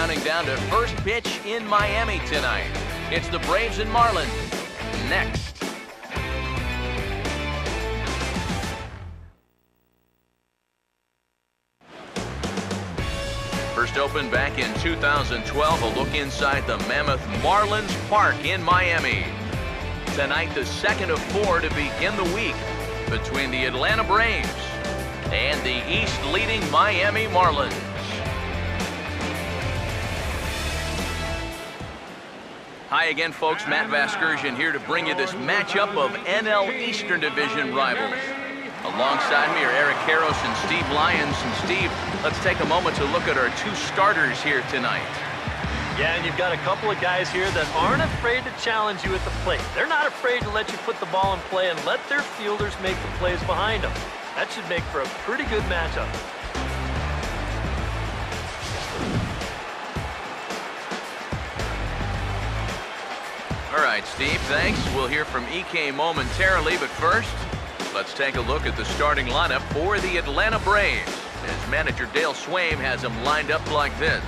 counting down to first pitch in Miami tonight. It's the Braves and Marlins next. First opened back in 2012, a look inside the Mammoth Marlins Park in Miami. Tonight, the second of 4 to begin the week between the Atlanta Braves and the East-leading Miami Marlins. Hi again, folks. Matt Vasgersian here to bring you this matchup of NL Eastern Division rivals. Alongside me are Eric Karros and Steve Lyons. And Steve, let's take a moment to look at our two starters here tonight. Yeah, and you've got a couple of guys here that aren't afraid to challenge you at the plate. They're not afraid to let you put the ball in play and let their fielders make the plays behind them. That should make for a pretty good matchup. All right, Steve, thanks. We'll hear from EK momentarily, but first, let's take a look at the starting lineup for the Atlanta Braves, as manager Dale Swaim has them lined up like this.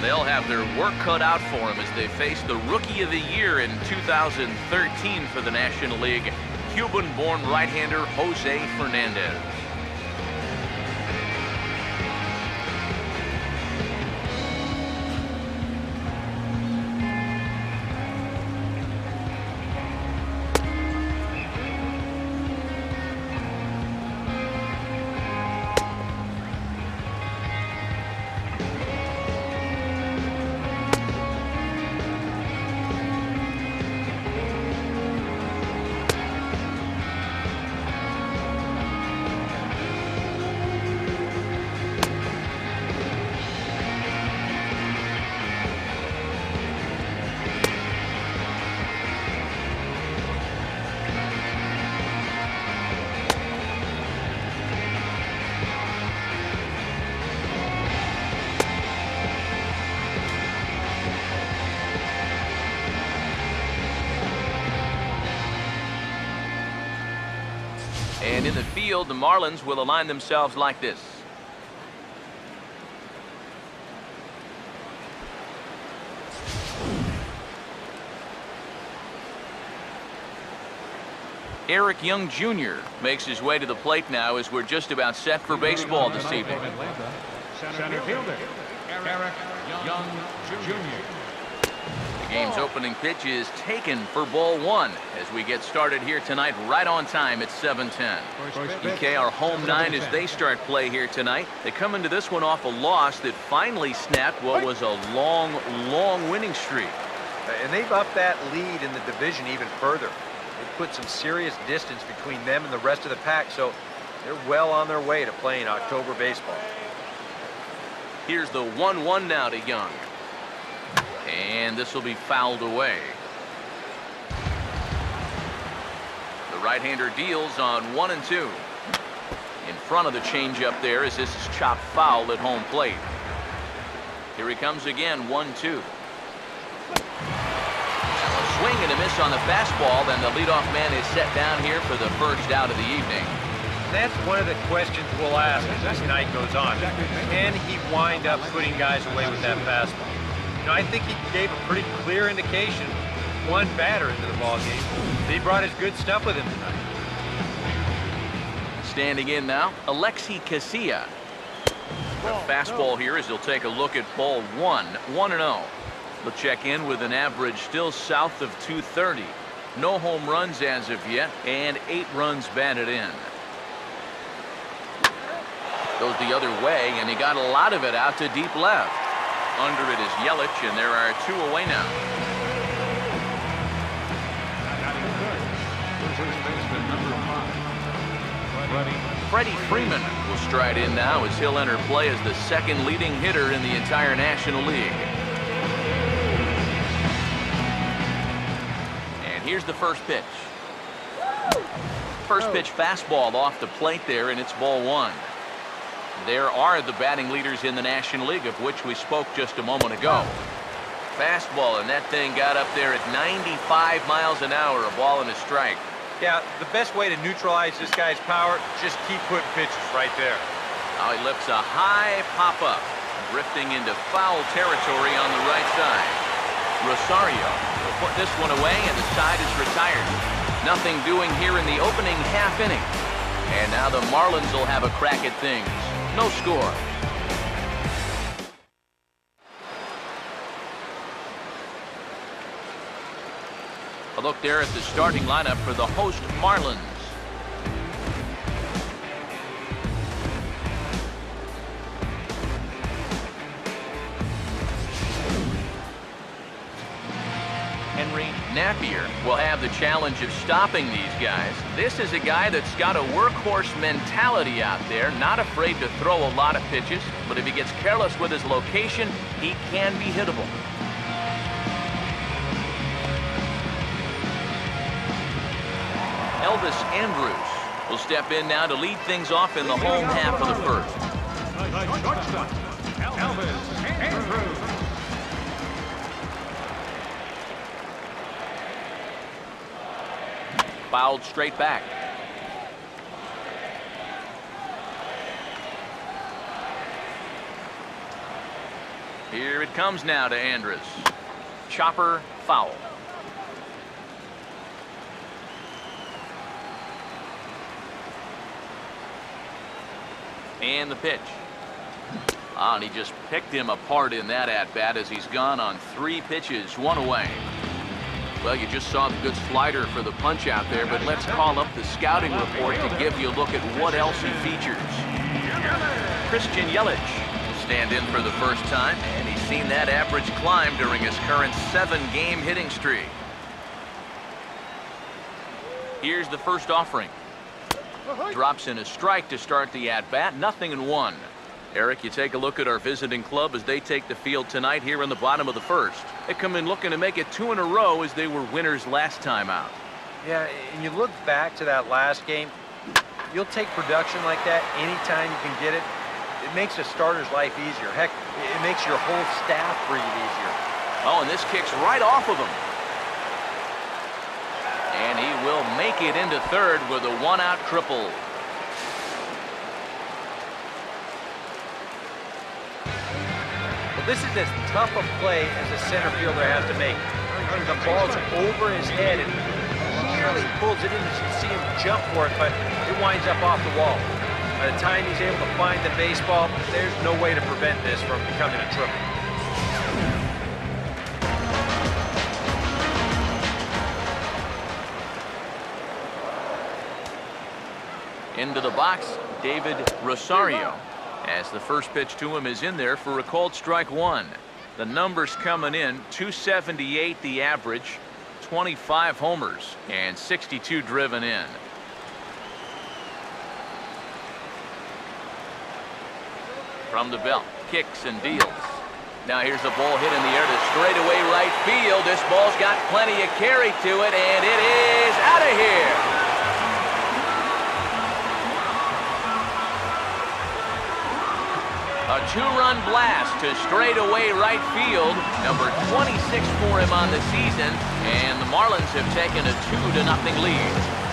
They'll have their work cut out for them as they face the Rookie of the Year in 2013 for the National League, Cuban-born right-hander Jose Fernandez. And in the field, the Marlins will align themselves like this. Eric Young Jr. makes his way to the plate now as we're just about set for baseball this evening. Center fielder, Eric Young Jr. The game's opening pitch is taken for ball 1 as we get started here tonight right on time at 7:10. EK, our home 9 as they start play here tonight. They come into this one off a loss that finally snapped what was a long winning streak. And they've upped that lead in the division even further. They've put some serious distance between them and the rest of the pack, so they're well on their way to playing October baseball. Here's the 1-1 now to Young. And this will be fouled away. The right-hander deals on 1 and 2. In front of the changeup there as this is chopped foul at home plate. Here he comes again, 1-2. A swing and a miss on the fastball, then the leadoff man is set down here for the first out of the evening. That's one of the questions we'll ask as this night goes on. Can he wind up putting guys away with that fastball? I think he gave a pretty clear indication, one batter into the ball game, that he brought his good stuff with him tonight. Standing in now, Alexi Casilla. The fastball here as he'll take a look at ball 1, 1-0. He'll check in with an average still south of 230. No home runs as of yet, and 8 runs batted in. Goes the other way, and he got a lot of it out to deep left. Under it is Yelich, and there are 2 away now. Freddie Freeman will stride in now as he'll enter play as the second leading hitter in the entire National League. And here's the first pitch. First pitch fastball off the plate there, and it's ball 1. There are the batting leaders in the National League, of which we spoke just a moment ago. Fastball, and that thing got up there at 95 miles an hour, a ball and a strike. Yeah, the best way to neutralize this guy's power, just keep putting pitches right there. Now he lifts a high pop-up, drifting into foul territory on the right side. Rosario will put this one away, and the side is retired. Nothing doing here in the opening half inning. And now the Marlins will have a crack at things. No score. A look there at the starting lineup for the host Marlins. Napier will have the challenge of stopping these guys. This is a guy that's got a workhorse mentality out there, not afraid to throw a lot of pitches, but if he gets careless with his location, he can be hittable. Elvis Andrus will step in now to lead things off in the home half of the first. Elvis Andrus. Fouled straight back. Here it comes now to Andrus. Chopper foul. And the pitch. And he just picked him apart in that at-bat as he's gone on 3 pitches, 1 away. Well, you just saw the good slider for the punch out there, but let's call up the scouting report to give you a look at what else he features. Christian Yelich will stand in for the first time, and he's seen that average climb during his current 7-game hitting streak. Here's the first offering. Drops in a strike to start the at-bat, 0-1. Eric, you take a look at our visiting club as they take the field tonight here in the bottom of the first. They come in looking to make it 2 in a row as they were winners last time out. Yeah, and you look back to that last game, you'll take production like that anytime you can get it. It makes a starter's life easier. Heck, it makes your whole staff breathe easier. Oh, and this kicks right off of him. And he will make it into third with a 1-out triple. This is as tough a play as a center fielder has to make. The ball's over his head and he nearly pulls it in. You can see him jump for it, but it winds up off the wall. By the time he's able to find the baseball, there's no way to prevent this from becoming a triple. Into the box, David Rosario. As the first pitch to him is in there for a called strike 1. The numbers coming in, 278 the average, 25 homers, and 62 driven in. From the belt, kicks and deals. Now here's a ball hit in the air to straightaway right field. This ball's got plenty of carry to it, and it is out of here. A 2-run blast to straightaway right field, number 26 for him on the season, and the Marlins have taken a 2-0 lead.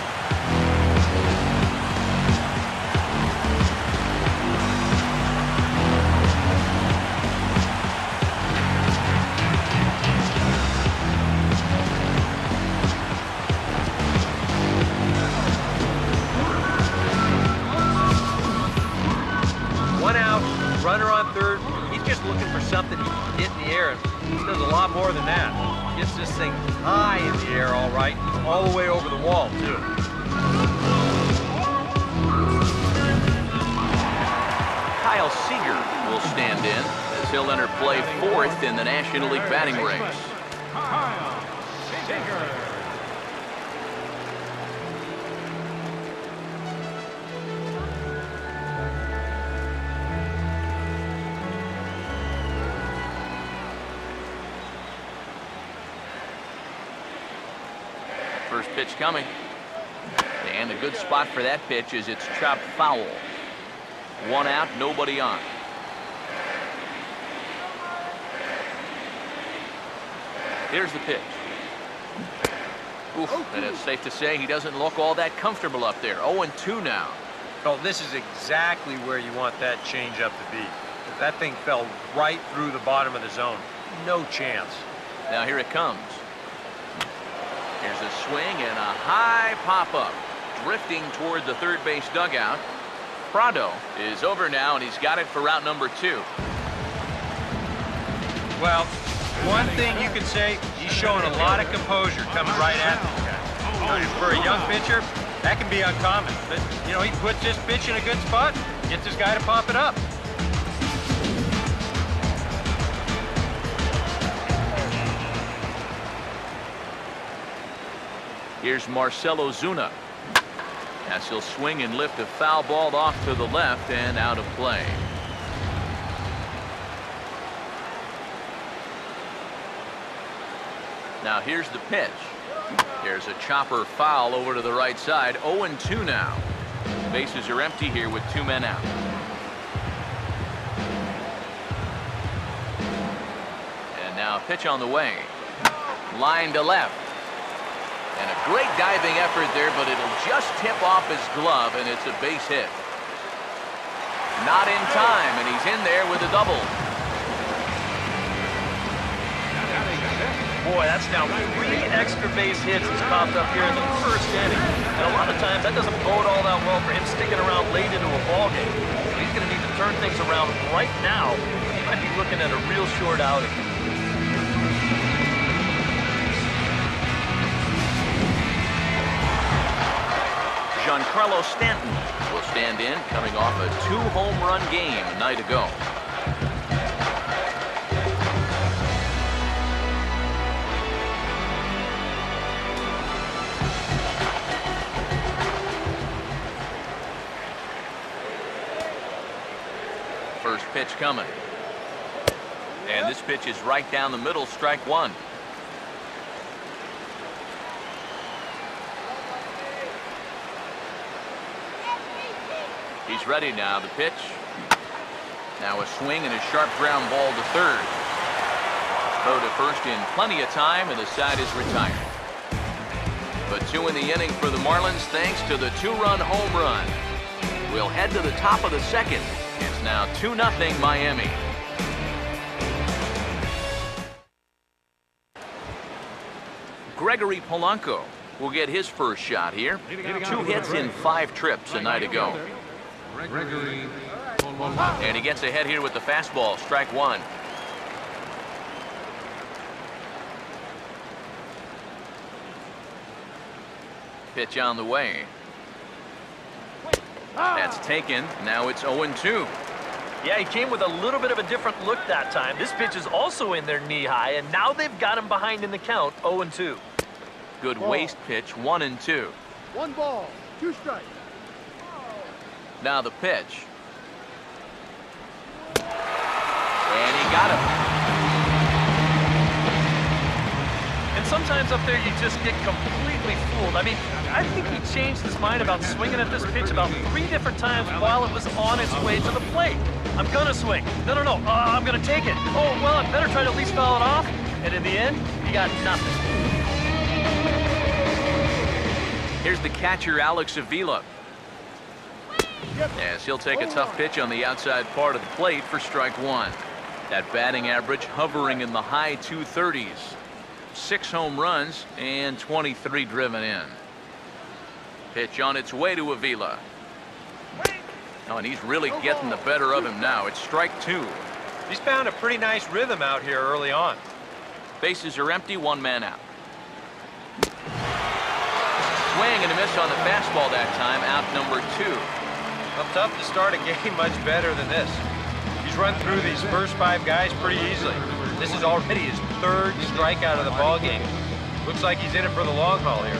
Runner on third, he's just looking for something he can hit in the air. He does a lot more than that. Gets this thing high in the air, all right, all the way over the wall, too. Kyle Seager will stand in as he'll enter play 4th in the National League batting race. Kyle Seager. First pitch coming. And a good spot for that pitch is it's chopped foul. 1 out, nobody on. Here's the pitch. Oof, and it's safe to say he doesn't look all that comfortable up there. 0-2 now. Well, this is exactly where you want that changeup to be. That thing fell right through the bottom of the zone. No chance. Now here it comes. Here's a swing and a high pop-up. Drifting toward the third base dugout. Prado is over now, and he's got it for route number 2. Well, one thing you can say, he's showing a lot of composure coming right at him. For a young pitcher, that can be uncommon. But, you know, he puts his pitch in a good spot, gets his guy to pop it up. Here's Marcelo Zuna. As he'll swing and lift a foul ball off to the left and out of play. Now here's the pitch. Here's a chopper foul over to the right side. 0-2 now. Bases are empty here with 2 men out. And now pitch on the way. Line to left. And a great diving effort there, but it'll just tip off his glove, and it's a base hit. Not in time, and he's in there with a double. Boy, that's now 3 extra base hits he's popped up here in the first inning. And a lot of times that doesn't bode all that well for him sticking around late into a ball game. So he's going to need to turn things around right now. He might be looking at a real short outing. Giancarlo Stanton will stand in, coming off a 2-home-run game a night ago. First pitch coming. And this pitch is right down the middle, strike 1. He's ready now. The pitch. Now a swing and a sharp ground ball to third. Throw to first in plenty of time, and the side is retired. But 2 in the inning for the Marlins thanks to the 2-run home run. We'll head to the top of the second. It's now 2-0 Miami. Gregory Polanco will get his first shot here. 2 hits in 5 trips a night ago. And he gets ahead here with the fastball, strike 1. Pitch on the way. That's taken. Now it's 0-2. Yeah, he came with a little bit of a different look that time. This pitch is also in there knee-high, and now they've got him behind in the count, 0-2. Good waist pitch, 1-2. 1 ball, 2 strikes. Now the pitch. And he got him. And sometimes up there you just get completely fooled. I mean, I think he changed his mind about swinging at this pitch about 3 different times while it was on its way to the plate. I'm gonna swing. No. I'm gonna take it. Oh, well, I better try to at least foul it off. And in the end, he got nothing. Here's the catcher, Alex Avila. As he'll take a tough pitch on the outside part of the plate for strike 1. That batting average hovering in the high 230s. 6 home runs and 23 driven in. Pitch on its way to Avila. Oh, and he's really getting the better of him now. It's strike 2. He's found a pretty nice rhythm out here early on. Bases are empty, 1 man out. Swing and a miss on the fastball that time, out number 2. Well, tough to start a game much better than this. He's run through these first 5 guys pretty easily. This is already his 3rd strikeout of the ball game. Looks like he's in it for the long haul here.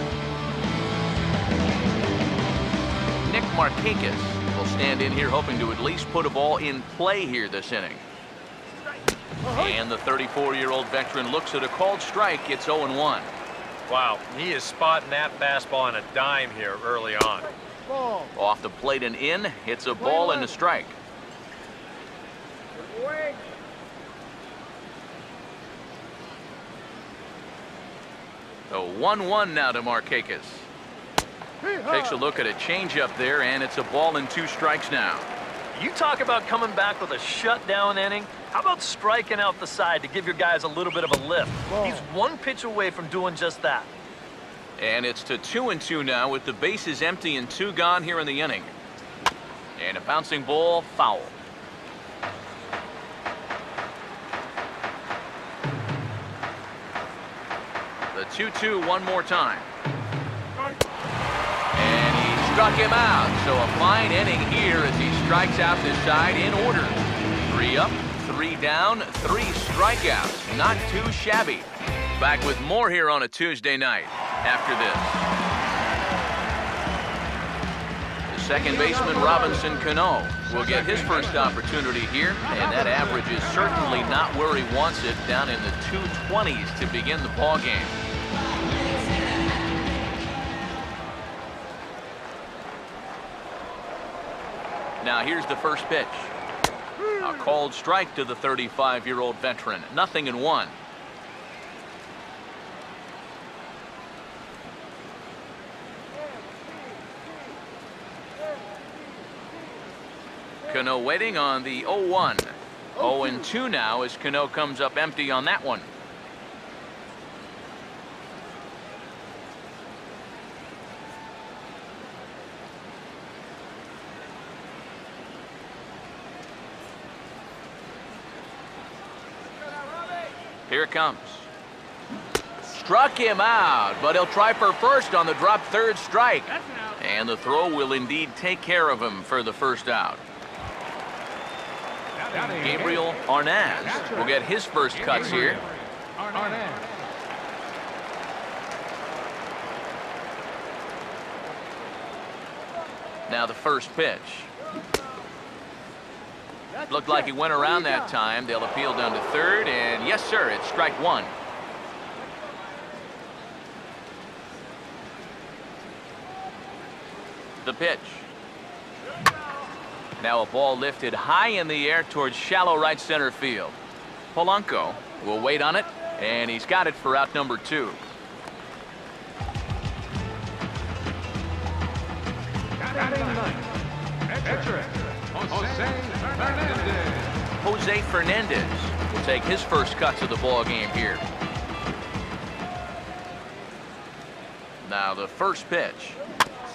Nick Markakis will stand in here hoping to at least put a ball in play here this inning. And the 34-year-old veteran looks at a called strike. It's 0-1. Wow, he is spotting that fastball on a dime here early on. Ball. Off the plate and in. It's a ball and a strike. So 1-1 now to Markakis. Takes a look at a changeup there, and it's a ball and 2 strikes now. You talk about coming back with a shutdown inning. How about striking out the side to give your guys a little bit of a lift? He's 1 pitch away from doing just that. And it's to 2-2 now with the bases empty and 2 gone here in the inning. And a bouncing ball, foul. The 2-2 one more time. And he struck him out. So a fine inning here as he strikes out this side in order. 3 up, 3 down, 3 strikeouts. Not too shabby. Back with more here on a Tuesday night after this. The second baseman, Robinson Cano, will get his first opportunity here, and that average is certainly not where he wants it, down in the 220s to begin the ball game. Now here's the first pitch. A called strike to the 35-year-old veteran. 0-1. Cano waiting on the 0-1. 0-2 now as Cano comes up empty on that one. Here it comes. Struck him out, but he'll try for first on the drop third strike. And the throw will indeed take care of him for the first out. Gabriel Arnaz will get his first cuts here. Now the first pitch. Looked like he went around that time. They'll appeal down to third, and yes, sir, it's strike 1. The pitch. Now a ball lifted high in the air towards shallow right center field. Polanco will wait on it, and he's got it for out number 2. Jose Fernandez will take his first cuts of the ball game here. Now the first pitch.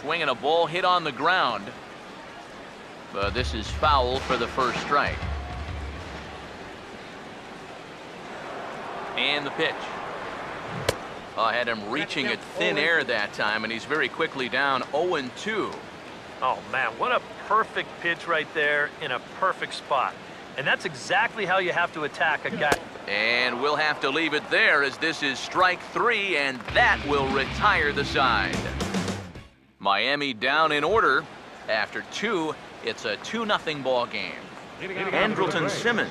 Swinging a ball hit on the ground. But this is foul for the first strike. And the pitch. I had him reaching at thin air that time, and he's very quickly down 0-2. Oh, man, what a perfect pitch right there in a perfect spot. And that's exactly how you have to attack a guy. And we'll have to leave it there as this is strike 3, and that will retire the side. Miami down in order. After 2, it's a 2-0 ball game. Andrelton Simmons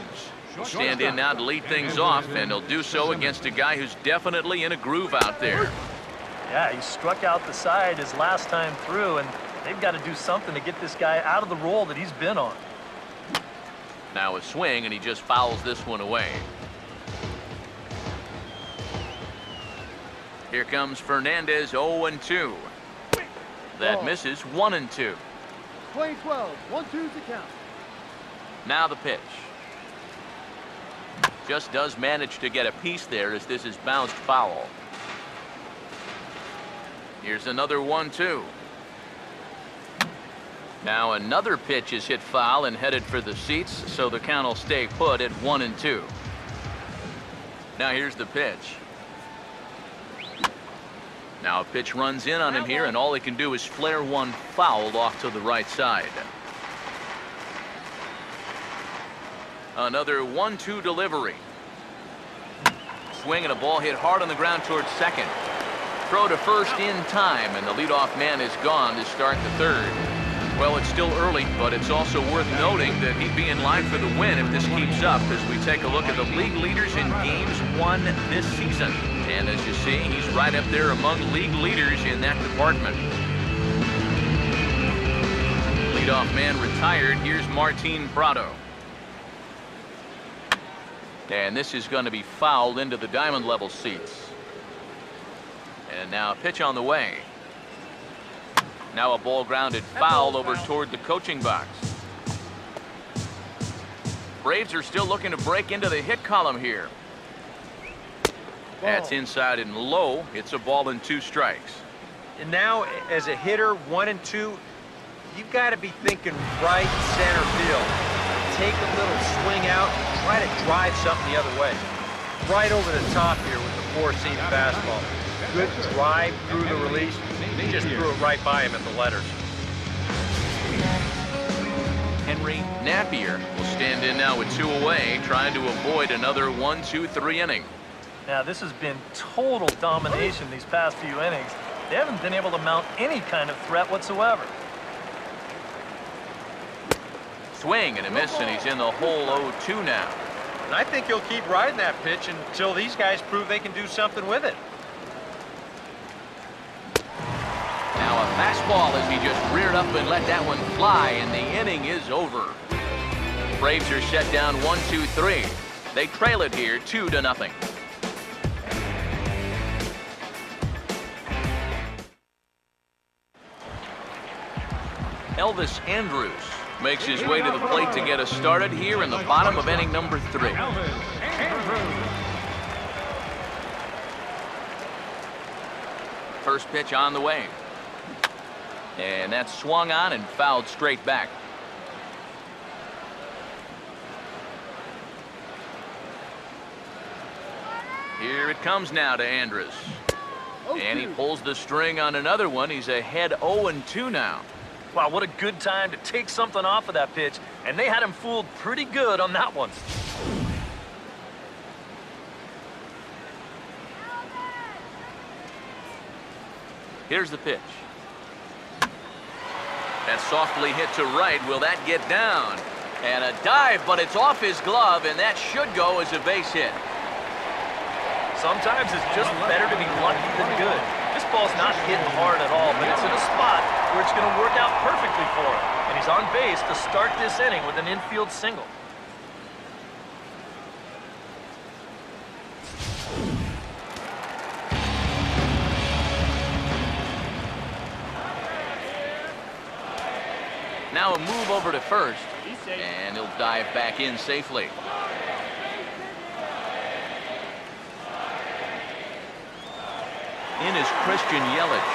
will stand in now to lead things off, and he'll do so against a guy who's definitely in a groove out there. Yeah, he struck out the side his last time through, and they've got to do something to get this guy out of the role that he's been on. Now a swing, and he just fouls this one away. Here comes Fernandez, 0-2. That misses, 1-2. Playing 12, 1-2's the count. Now the pitch. Just does manage to get a piece there as this is bounced foul. Here's another 1-2. Now another pitch is hit foul and headed for the seats, so the count will stay put at 1-2. Now here's the pitch. Now a pitch runs in on him here, and all he can do is flare one foul off to the right side. Another 1-2 delivery. Swing and a ball hit hard on the ground towards second. Throw to first in time, and the leadoff man is gone to start the third. Well, it's still early, but it's also worth noting that he'd be in line for the win if this keeps up as we take a look at the league leaders in games won this season. And as you see, he's right up there among league leaders in that department. Leadoff man retired. Here's Martin Prado. And this is going to be fouled into the diamond level seats. And now a pitch on the way. Now a ball grounded foul over toward the coaching box. Braves are still looking to break into the hit column here. That's inside and low. It's a ball and 2 strikes. And now, as a hitter, 1 and 2, you've got to be thinking right center field. Take a little swing out and try to drive something the other way. Right over the top here with the 4-seam fastball. Good drive through the release. He just threw it right by him at the letters. Henry Napier will stand in now with 2 away, trying to avoid another 1-2-3 inning. Now, this has been total domination these past few innings. They haven't been able to mount any kind of threat whatsoever. Swing and a miss, and he's in the hole 0-2 now. And I think he'll keep riding that pitch until these guys prove they can do something with it. Now a fastball as he just reared up and let that one fly, and the inning is over. Braves are set down 1-2-3. They trail it here 2-0. Elvis Andrus makes his way to the plate to get us started here in the bottom of inning number 3. First pitch on the way. And that's swung on and fouled straight back. Here it comes now to Andrus. And he pulls the string on another one. He's ahead 0-2 now. Wow, what a good time to take something off of that pitch. And they had him fooled pretty good on that one. Here's the pitch. That's softly hit to right. Will that get down? And a dive, but it's off his glove, and that should go as a base hit. Sometimes it's just better to be lucky than good. This ball's not hitting hard at all, but it's in a spot where it's going to work out perfectly for him. And he's on base to start this inning with an infield single. Now a move over to first, and he'll dive back in safely. In is Christian Yelich.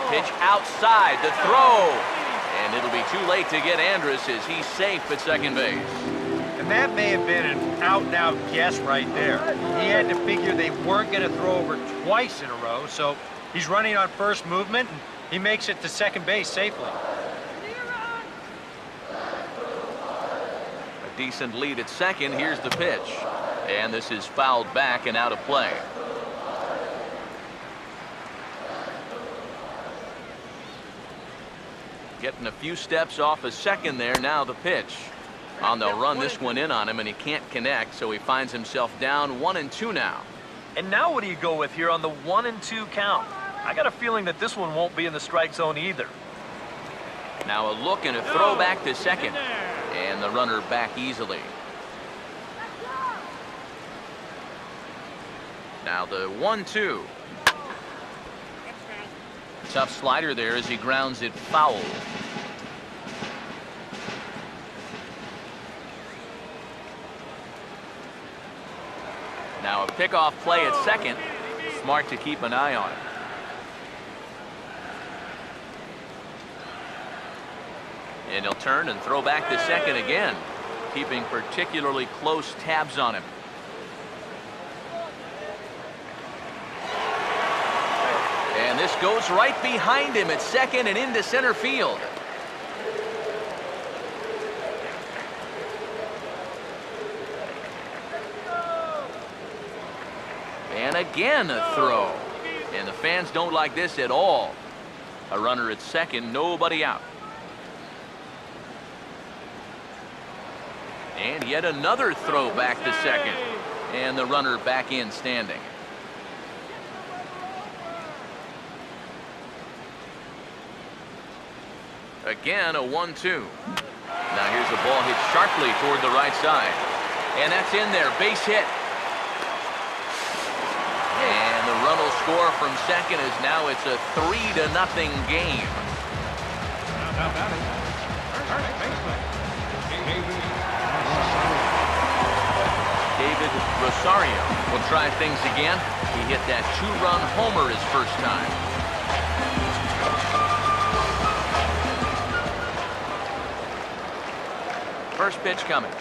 Pitch outside, the throw. And it'll be too late to get Andrus as he's safe at second base. And that may have been an out-and-out guess right there. He had to figure they weren't going to throw over twice in a row, so he's running on first movement, and he makes it to second base safely. A decent lead at second. Here's the pitch. And this is fouled back and out of play. Getting a few steps off a second there. Now the pitch. They'll run this one in on him, and he can't connect, so he finds himself down 1-2 now. And now what do you go with here on the 1-2 count? I got a feeling that this one won't be in the strike zone either. Now a look and a throw back to second. And the runner back easily. Now the 1-2. Tough slider there as he grounds it foul. Now a pickoff play at second. Smart to keep an eye on it. And he'll turn and throw back to second again, keeping particularly close tabs on him. And this goes right behind him at second and into center field. And again a throw. And the fans don't like this at all. A runner at second, nobody out. And yet another throw back to second. And the runner back in standing. Again, a 1-2. Now here's the ball hit sharply toward the right side. And that's in there. Base hit. And the run will score from second is now it's a 3-0 game. David Rosario will try things again. He hit that 2-run homer his first time. First pitch coming.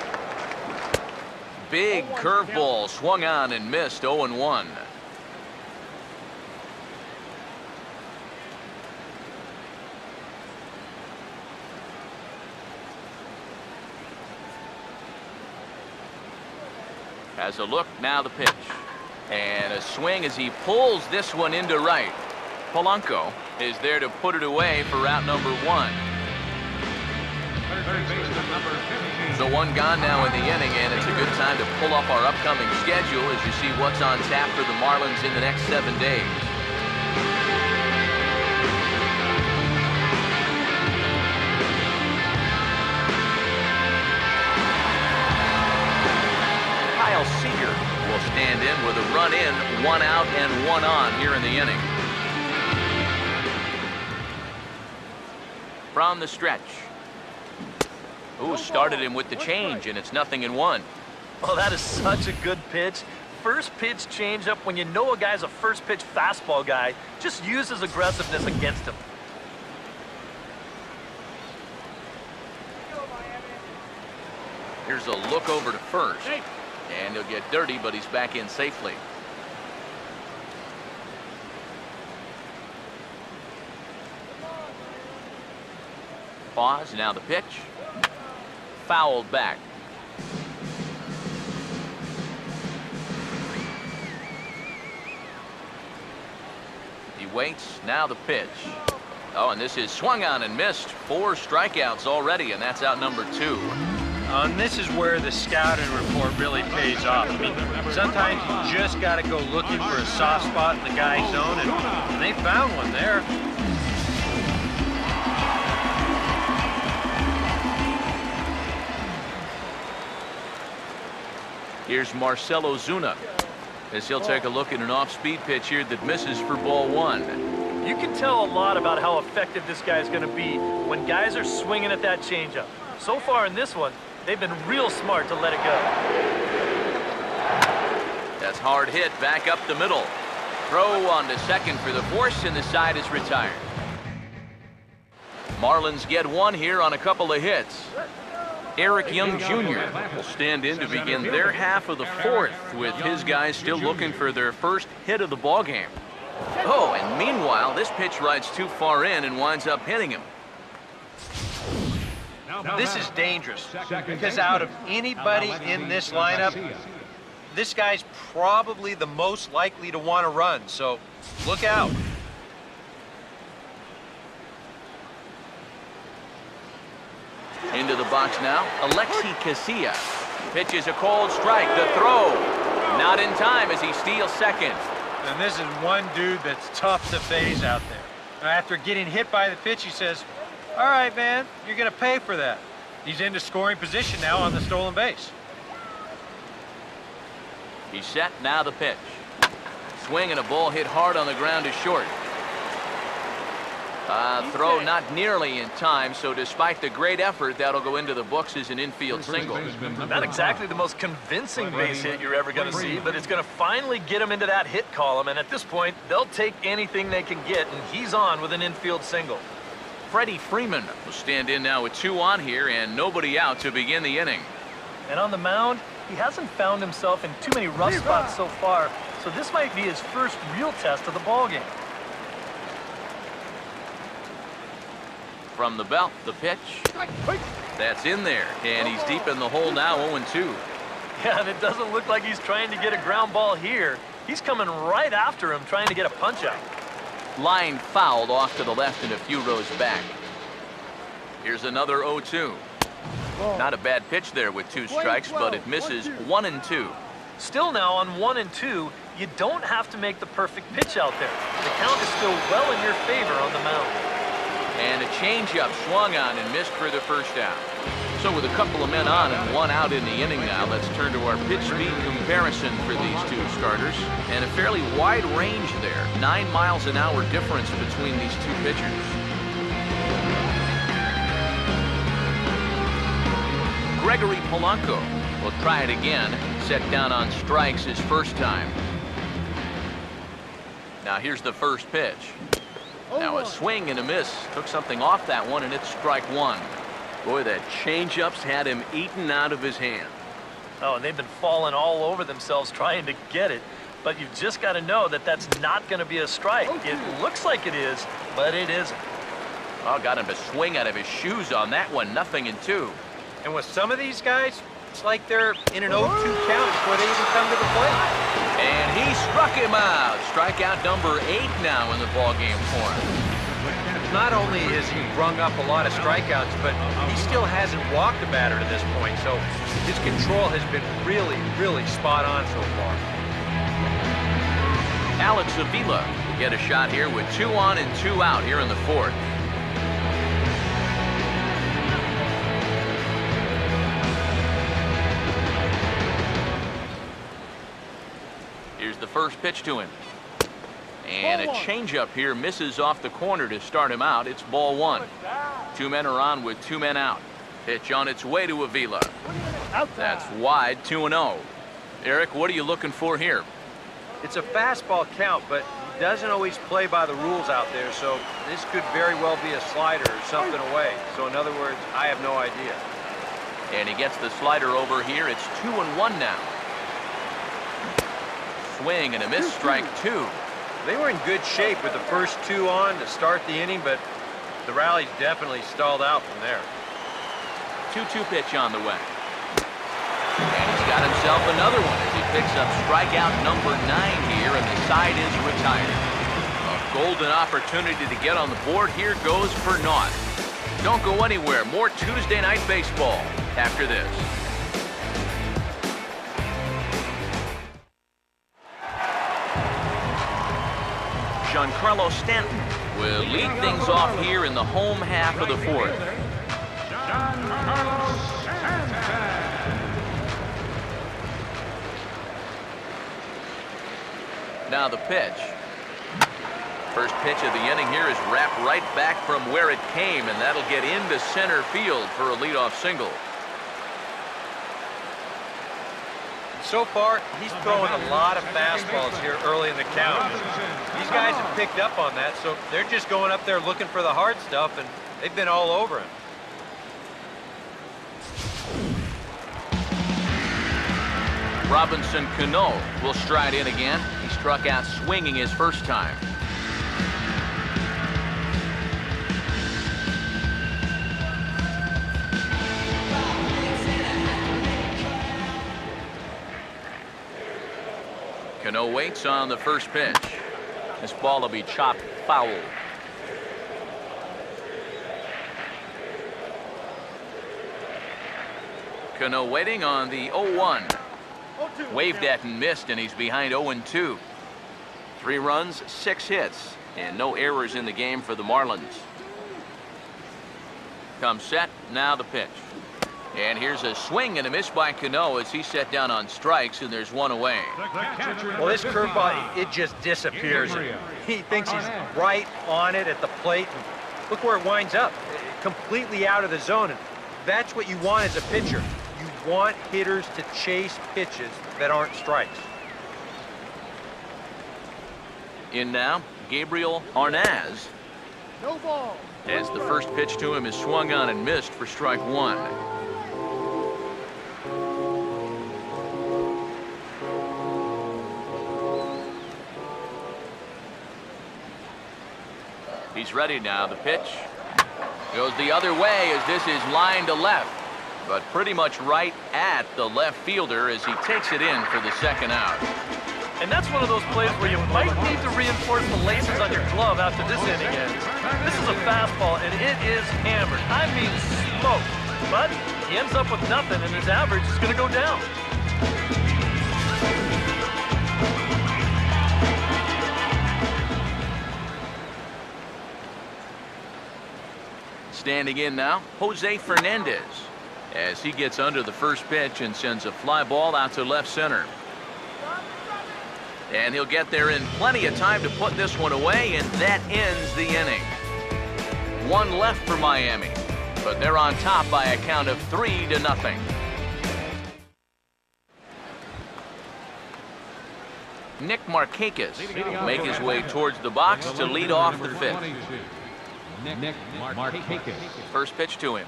Big curveball swung on and missed. 0-1. Has a look, now the pitch. And a swing as he pulls this one into right. Polanco is there to put it away for route number 1. So one gone now in the inning, and it's a good time to pull up our upcoming schedule as you see what's on tap for the Marlins in the next 7 days. Seager will stand in with a run in, 1 out and 1 on here in the inning. From the stretch. Ooh, started him with the change, and it's 0-1. Oh, that is such a good pitch. First pitch changeup. When you know a guy's a first pitch fastball guy, just use his aggressiveness against him. Here's a look over to first. And he'll get dirty, but he's back in safely. Pause, now the pitch. Fouled back. He waits, now the pitch. Oh, and this is swung on and missed. 4 strikeouts already, and that's out number 2. And this is where the scouting report really pays off. I mean, sometimes you just got to go looking for a soft spot in the guy's zone, and they found one there. Here's Marcell Ozuna as he'll take a look at an off-speed pitch here that misses for ball 1. You can tell a lot about how effective this guy is going to be when guys are swinging at that changeup. So far in this one, they've been real smart to let it go. That's hard hit back up the middle. Throw on to second for the force, and the side is retired. Marlins get 1 here on a couple of hits. Eric Young Jr. will stand in to begin their half of the 4th with his guys still looking for their first hit of the ballgame. Oh, and meanwhile, this pitch rides too far in and winds up hitting him. This is dangerous because out of anybody in this lineup, this guy's probably the most likely to want to run, so look out. Into the box now, Alexi Casilla. Pitches a cold strike, the throw. Not in time as he steals second. And this is one dude that's tough to phase out there. After getting hit by the pitch, he says, "All right, man, you're going to pay for that." He's into scoring position now on the stolen base. He's set, now the pitch. Swing and a ball hit hard on the ground to short. Throw not nearly in time, so despite the great effort, that'll go into the books as an infield single. Not exactly the most convincing base hit you're ever going to see, but it's going to finally get him into that hit column, and at this point, they'll take anything they can get, and he's on with an infield single. Freddie Freeman will stand in now with 2 on here and nobody out to begin the inning. And on the mound, he hasn't found himself in too many rough spots so far, so this might be his first real test of the ballgame. From the belt, the pitch. That's in there, and he's deep in the hole now, 0-2. Yeah, and it doesn't look like he's trying to get a ground ball here. He's coming right after him, trying to get a punch out. Line fouled off to the left and a few rows back. Here's another 0-2. Not a bad pitch there with 2 strikes, but it misses 1-2. Still now on 1-2, you don't have to make the perfect pitch out there. The count is still well in your favor on the mound. And a changeup swung on and missed for the first out. So with a couple of men on and one out in the inning now, let's turn to our pitch speed comparison for these two starters. And a fairly wide range there. 9 miles an hour difference between these two pitchers. Gregory Polanco will try it again. Set down on strikes his first time. Now here's the first pitch. Now a swing and a miss. Took something off that one, and it's strike one. Boy, that changeup's had him eaten out of his hand. Oh, and they've been falling all over themselves trying to get it. But you've just got to know that that's not going to be a strike. It looks like it is, but it isn't. Oh, got him to swing out of his shoes on that one. 0-2. And with some of these guys, it's like they're in an 0-2 count before they even come to the plate. And he struck him out. Strikeout number 8 now in the ballgame for him. Not only has he rung up a lot of strikeouts, but he still hasn't walked a batter to this point. So his control has been really, really spot on so far. Alex Avila will get a shot here with 2 on and 2 out here in the fourth. Here's the first pitch to him. And a changeup here misses off the corner to start him out. It's ball 1. 2 men are on with 2 men out. Pitch on its way to Avila. That's wide, 2-0. Eric, what are you looking for here? It's a fastball count, but he doesn't always play by the rules out there, so this could very well be a slider or something away. So in other words, I have no idea. And he gets the slider over here. It's 2-1 now. Swing and a miss, strike 2. They were in good shape with the first 2 on to start the inning, but the rally's definitely stalled out from there. 2-2 pitch on the way. And he's got himself another one as he picks up strikeout number 9 here, and the side is retired. A golden opportunity to get on the board here goes for naught. Don't go anywhere. More Tuesday Night Baseball after this. Giancarlo Stanton will lead things off here in the home half of the fourth. Now the pitch. First pitch of the inning here is wrapped right back from where it came, and that'll get into center field for a leadoff single. So far, he's throwing a lot of fastballs here early in the count. These guys have picked up on that, so they're just going up there looking for the hard stuff, and they've been all over him. Robinson Cano will stride in again. He struck out swinging his first time. Cano waits on the first pitch. This ball will be chopped foul. Cano waiting on the 0-1. Waved at and missed, and he's behind 0-2. 3 runs, 6 hits, and no errors in the game for the Marlins. Comes set, now the pitch. And here's a swing and a miss by Cano as he's set down on strikes, and there's 1 away. Well, this curveball, it just disappears. He thinks he's right on it at the plate. And look where it winds up, completely out of the zone. And that's what you want as a pitcher. You want hitters to chase pitches that aren't strikes. In now, Gabriel Arnaz. No ball. As the first pitch to him is swung on and missed for strike 1. He's ready now. The pitch goes the other way as this is lined to left, but pretty much right at the left fielder as he takes it in for the second out. And that's one of those plays where you might need to reinforce the laces on your glove after this inning ends. This is a fastball, and it is hammered. I mean smoked. But he ends up with nothing, and his average is going to go down. Standing in now, Jose Fernandez. as he gets under the first pitch and sends a fly ball out to left center. And he'll get there in plenty of time to put this one away, and that ends the inning. One left for Miami, but they're on top by a count of 3-0. Nick Markakis will make his way towards the box to lead off the fifth. Nick Markakis. First pitch to him.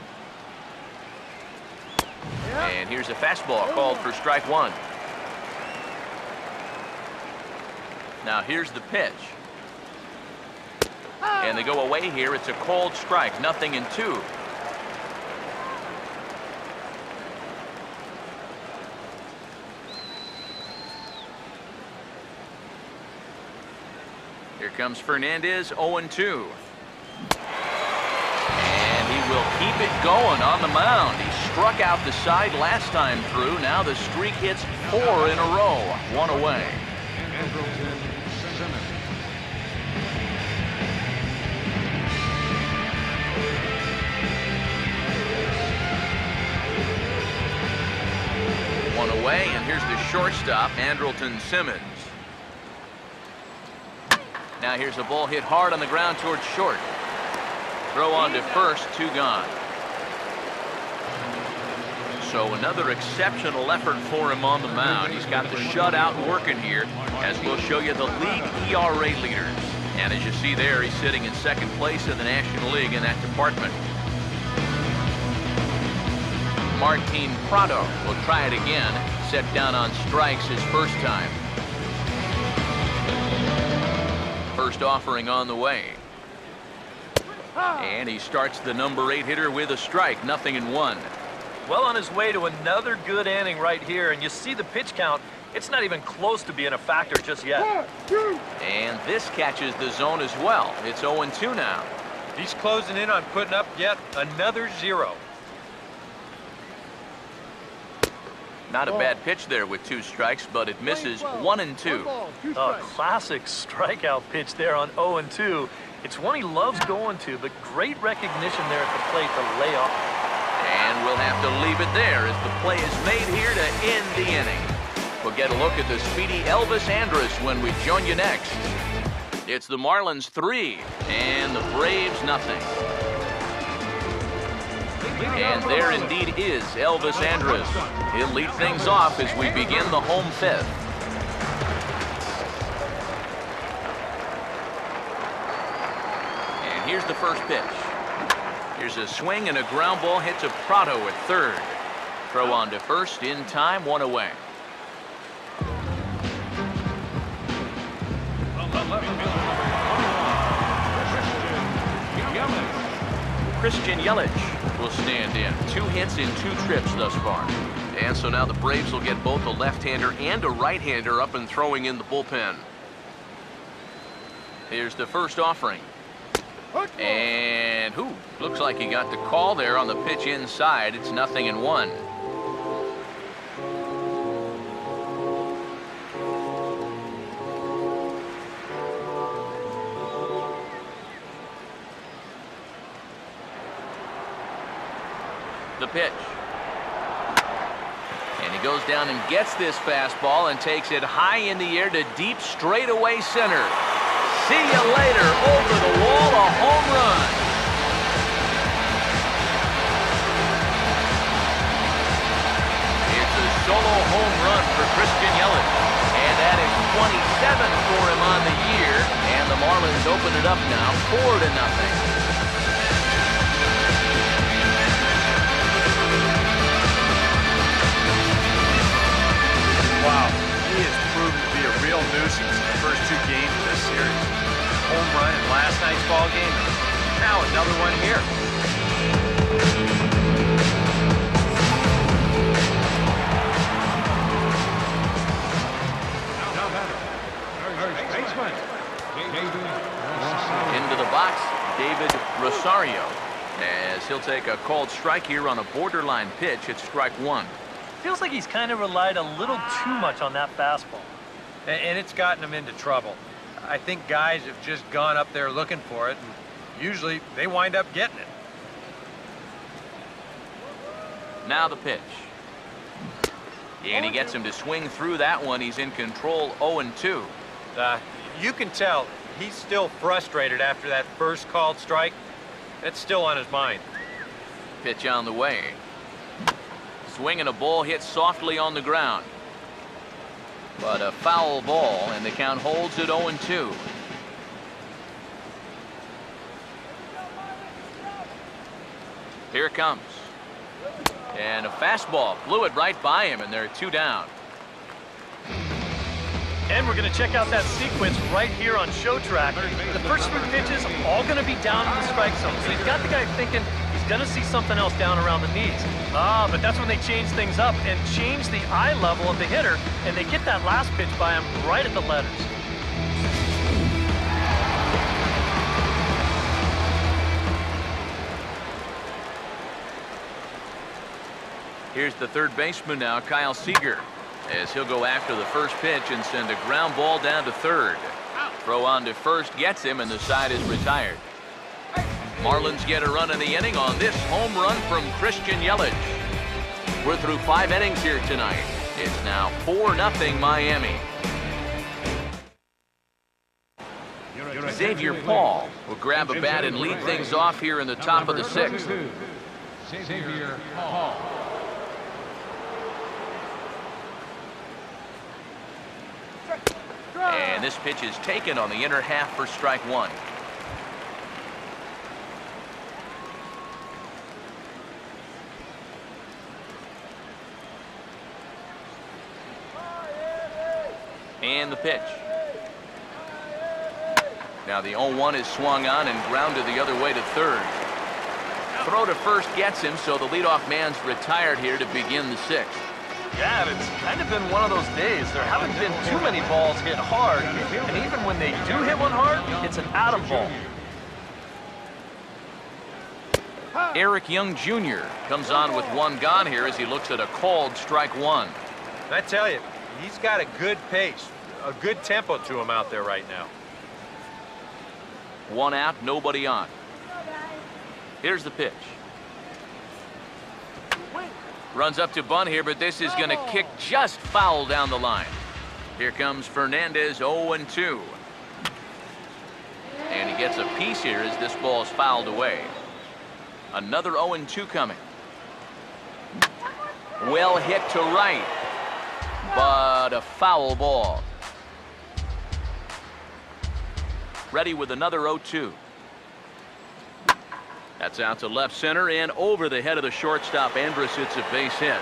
And here's a fastball called for strike one. Now here's the pitch. And they go away here. It's a cold strike, 0-2. Here comes Fernandez, 0-2. And he will keep it going on the mound. He struck out the side last time through. Now the streak hits 4 in a row. One away. One away, and here's the shortstop, Andrelton Simmons. Now here's a ball hit hard on the ground towards short. Throw on to first, 2 gone. So another exceptional effort for him on the mound. He's got the shutout working here, as we'll show you the league ERA leaders. And as you see there, he's sitting in second place in the National League in that department. Martin Prado will try it again. Set down on strikes his first time. First offering on the way. And he starts the number 8 hitter with a strike, 0-1. Well on his way to another good inning right here, and you see the pitch count. It's not even close to being a factor just yet. And this catches the zone as well. It's 0-2 now. He's closing in on putting up yet another 0. Not a bad pitch there with 2 strikes, but it misses 1-2. A classic strikeout pitch there on 0-2. It's one he loves going to, but great recognition there at the plate to lay off. And we'll have to leave it there as the play is made here to end the inning. We'll get a look at the speedy Elvis Andrus when we join you next. It's the Marlins 3 and the Braves 0. And there indeed is Elvis Andrus. He'll lead things off as we begin the home fifth. And here's the first pitch. Here's a swing and a ground ball hit to Prado at third. Throw on to first in time, 1 away. Christian Yelich will stand in. 2 hits in 2 trips thus far. And so now the Braves will get both a left-hander and a right-hander up and throwing in the bullpen. Here's the first offering. And looks like he got the call there on the pitch inside. It's 0-1. The pitch. And he goes down and gets this fastball and takes it high in the air to deep straightaway center. See you later. Over the wall, a home run. It's a solo home run for Christian Yelich. And that is 27 for him on the year. And the Marlins open it up now, 4-0. Wow, he has proven to be a real nuisance in the first 2 games of this series. Home run in last night's ball game. Now another one here. Into the box, David Rosario, as he'll take a called strike here on a borderline pitch at strike 1. Feels like he's kind of relied a little too much on that fastball. And it's gotten him into trouble. I think guys have just gone up there looking for it, and usually they wind up getting it. Now the pitch. And he gets him to swing through that one. He's in control, 0-2. You can tell he's still frustrated after that first called strike. That's still on his mind. Pitch on the way. Swing and a ball hit softly on the ground. But a foul ball, and the count holds at 0-2. Here it comes. And a fastball blew it right by him, and they're 2 down. And we're going to check out that sequence right here on Show Track. The first 3 pitches all going to be down in the strike zone. So you've got the guy thinking he's going to see something else down around the knees. But that's when they change things up and change the eye level of the hitter, and they get that last pitch by him right at the letters. Here's the third baseman now, Kyle Seager, as he'll go after the first pitch and send a ground ball down to third. Throw on to first gets him, and the side is retired. Marlins get a run in the inning on this home run from Christian Yelich. We're through 5 innings here tonight. It's now 4-0 Miami. Xavier Paul will grab a bat and lead things off here in the top of the 6th. Xavier Paul. And this pitch is taken on the inner half for strike 1. And the pitch. Now the 0-1 is swung on and grounded the other way to third. Throw to first gets him, so the leadoff man's retired here to begin the 6th. Yeah, it's kind of been one of those days. There haven't been too many balls hit hard, and even when they do hit one hard, it's an atom ball. Eric Young Jr. comes on with 1 gone here as he looks at a called strike 1. I tell you, he's got a good pace, a good tempo to him out there right now. 1 out, nobody on. Here's the pitch. Runs up to bunt here, but this is going to kick just foul down the line. Here comes Fernandez, 0-2. And he gets a piece here as this ball is fouled away. Another 0-2 coming. Well hit to right, but a foul ball. Ready with another 0-2. That's out to left center and over the head of the shortstop. Andrus. It's a base hit.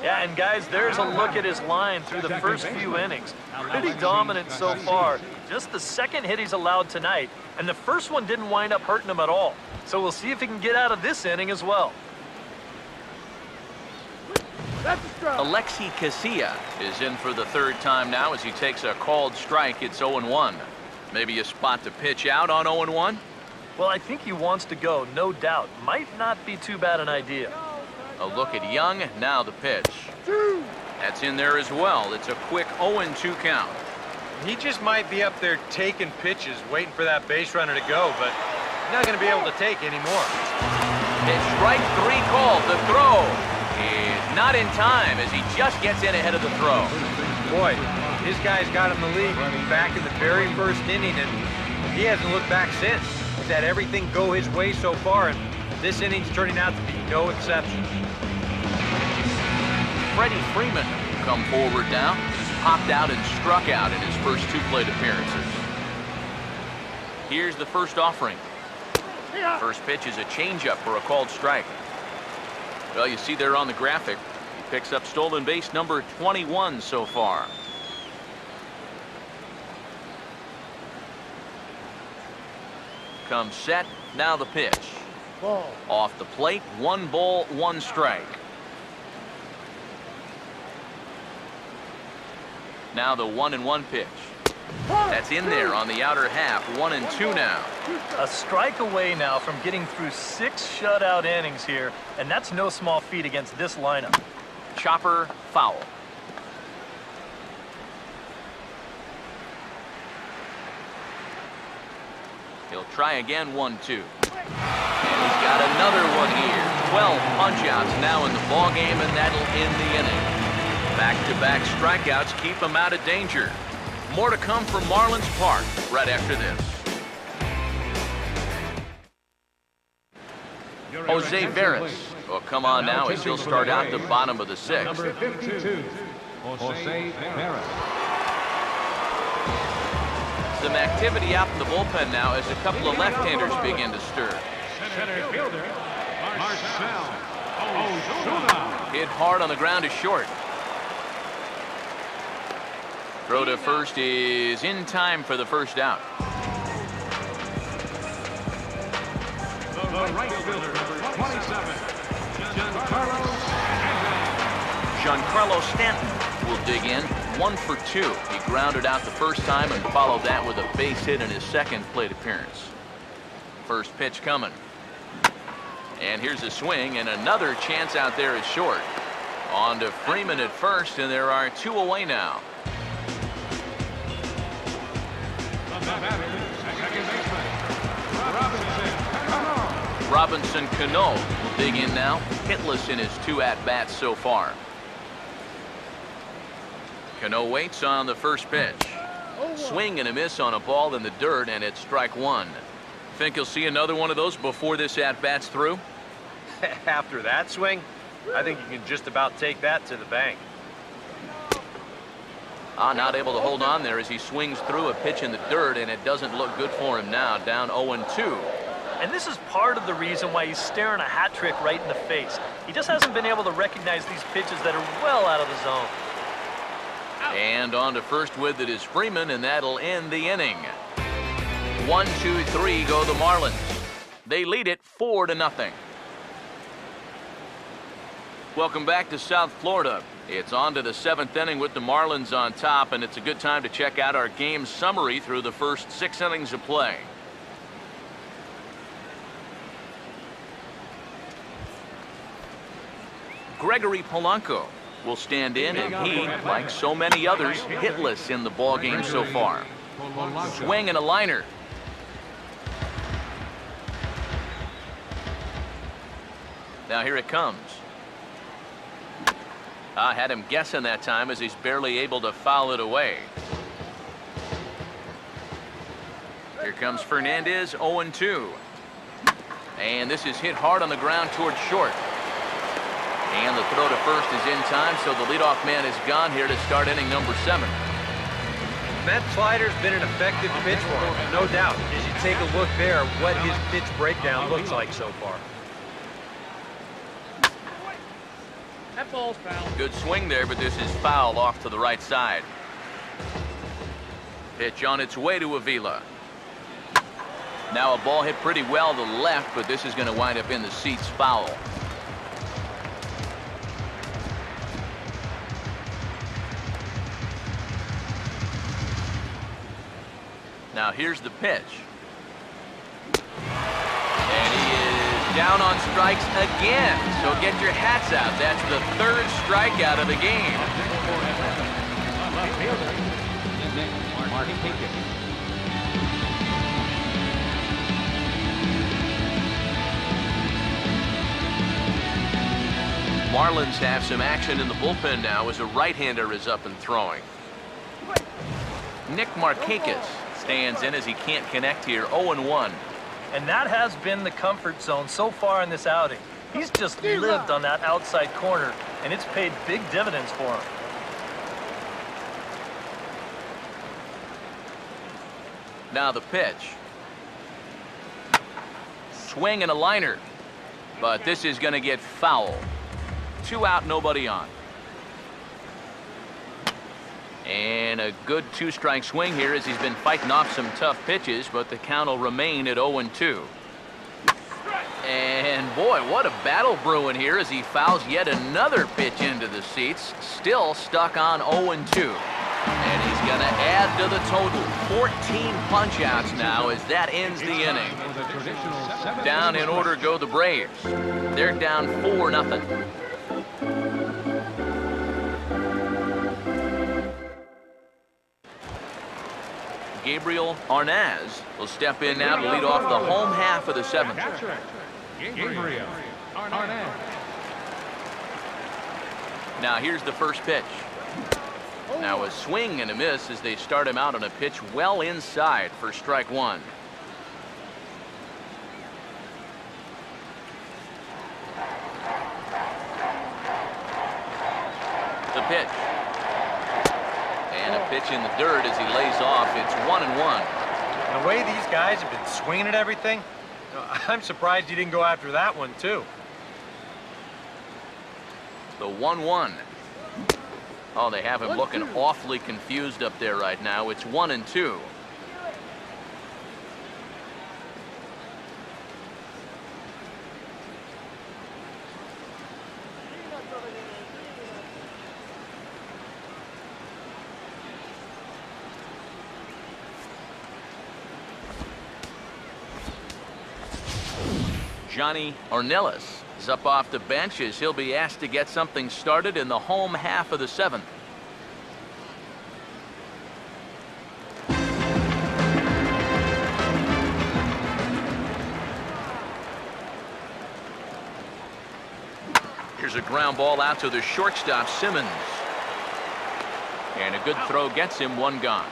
Yeah, and guys, there's a look at his line through the first few innings. Pretty dominant so far. Just the second hit he's allowed tonight, and the first one didn't wind up hurting him at all. So we'll see if he can get out of this inning as well. Alexi Casilla is in for the 3rd time now as he takes a called strike. It's 0-1. Maybe a spot to pitch out on 0-1. Well, I think he wants to go, no doubt. Might not be too bad an idea. A look at Young. Now the pitch. That's in there as well. It's a quick 0-2 count. He just might be up there taking pitches, waiting for that base runner to go, but he's not going to be able to take anymore. It's strike 3 called. The throw is not in time as he just gets in ahead of the throw. Boy, his guy's got him the lead back in the very first inning, and he hasn't looked back since. He's had everything go his way so far, and this inning's turning out to be no exception. Freddie Freeman come forward now. He's popped out and struck out in his first 2 plate appearances. Here's the first offering. First pitch is a changeup for a called strike. Well, you see there on the graphic, he picks up stolen base number 21 so far. Comes set, now the pitch. Ball. Off the plate, 1 ball, 1 strike. Now the 1-1 pitch. That's in there on the outer half, 1-2 now. A strike away now from getting through 6 shutout innings here, and that's no small feat against this lineup. Chopper, foul. He'll try again, 1-2. And he's got another one here. 12 punch-outs now in the ball game, and that'll end the inning. Back-to-back strikeouts keep him out of danger. More to come from Marlins Park right after this. Jose Veras will come on now as he'll start out the bottom of the sixth. Number 52, Jose Veras. Some activity out in the bullpen now as a couple of left-handers begin to stir. Center fielder, Marcell Ozuna. Hit hard on the ground is short. Throw to first is in time for the first out. The right fielder, number 27, Giancarlo Stanton will dig in. 1 for 2. He grounded out the first time and followed that with a base hit in his second plate appearance. First pitch coming. And here's a swing, and another chance out there is short. On to Freeman at first, and there are 2 away now. Robinson Cano will dig in now. Hitless in his 2 at-bats so far. Cano waits on the first pitch. Swing and a miss on a ball in the dirt, and it's strike 1. Think you'll see another one of those before this at-bat's through? After that swing, I think you can just about take that to the bank. Not able to hold on there as he swings through a pitch in the dirt, and it doesn't look good for him now, down 0-2. And this is part of the reason why he's staring a hat trick right in the face. He just hasn't been able to recognize these pitches that are well out of the zone. And on to first with it is Freeman, and that'll end the inning. 1, 2, 3 go the Marlins. They lead it 4-0. Welcome back to South Florida. It's on to the 7th inning with the Marlins on top, and it's a good time to check out our game summary through the first 6 innings of play. Gregory Polanco will stand in, and he, like so many others, hitless in the ball game so far. Swing and a liner. Now here it comes. I had him guessing that time as he's barely able to foul it away. Here comes Fernandez, 0-2. And this is hit hard on the ground towards short. And the throw to first is in time, so the leadoff man is gone here to start inning number 7. That slider's been an effective pitch for him, no doubt. As you take a look there, what his pitch breakdown looks like so far. That ball's foul. Good swing there, but this is foul off to the right side. Pitch on its way to Avila. Now a ball hit pretty well to the left, but this is going to wind up in the seats foul. Now here's the pitch. And he is down on strikes again. So get your hats out. That's the 3rd strikeout of the game. Marlins have some action in the bullpen now as a right-hander is up and throwing. Nick Markakis stands in as he can't connect here, 0-1. And that has been the comfort zone so far in this outing. He's just lived on that outside corner, and it's paid big dividends for him. Now the pitch. Swing and a liner. But this is going to get foul. 2 out, nobody on. And a good 2-strike swing here as he's been fighting off some tough pitches, but the count will remain at 0-2. And boy, what a battle brewing here as he fouls yet another pitch into the seats. Still stuck on 0-2. And he's going to add to the total. 14 punch-outs now as that ends the inning. Down in order go the Braves. They're down 4-0. Gabriel Arnaz will step in now to lead off the home half of the 7th. Catcher, Gabriel Arnaz. Now here's the first pitch. Now a swing and a miss as they start him out on a pitch well inside for strike 1. The pitch. And a pitch in the dirt as he lays off. It's 1-1. The way these guys have been swinging at everything, I'm surprised you didn't go after that one, too. The 1-1. Oh, they have him looking awfully confused up there right now. It's 1-2. Johnny Ornelas is up off the bench as he'll be asked to get something started in the home half of the 7th. Here's a ground ball out to the shortstop, Simmons. And a good throw gets him 1 gone.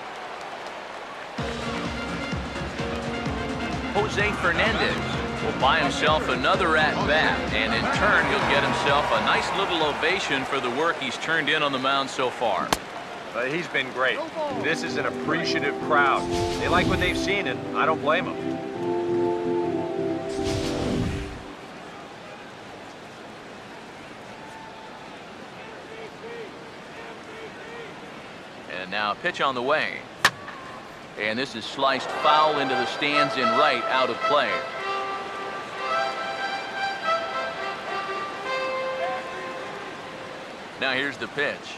Jose Fernandez will buy himself another at-bat, and in turn he'll get himself a nice little ovation for the work he's turned in on the mound so far. He's been great. This is an appreciative crowd. They like what they've seen, and I don't blame them. And now a pitch on the way. And this is sliced foul into the stands in right, out of play. Now here's the pitch.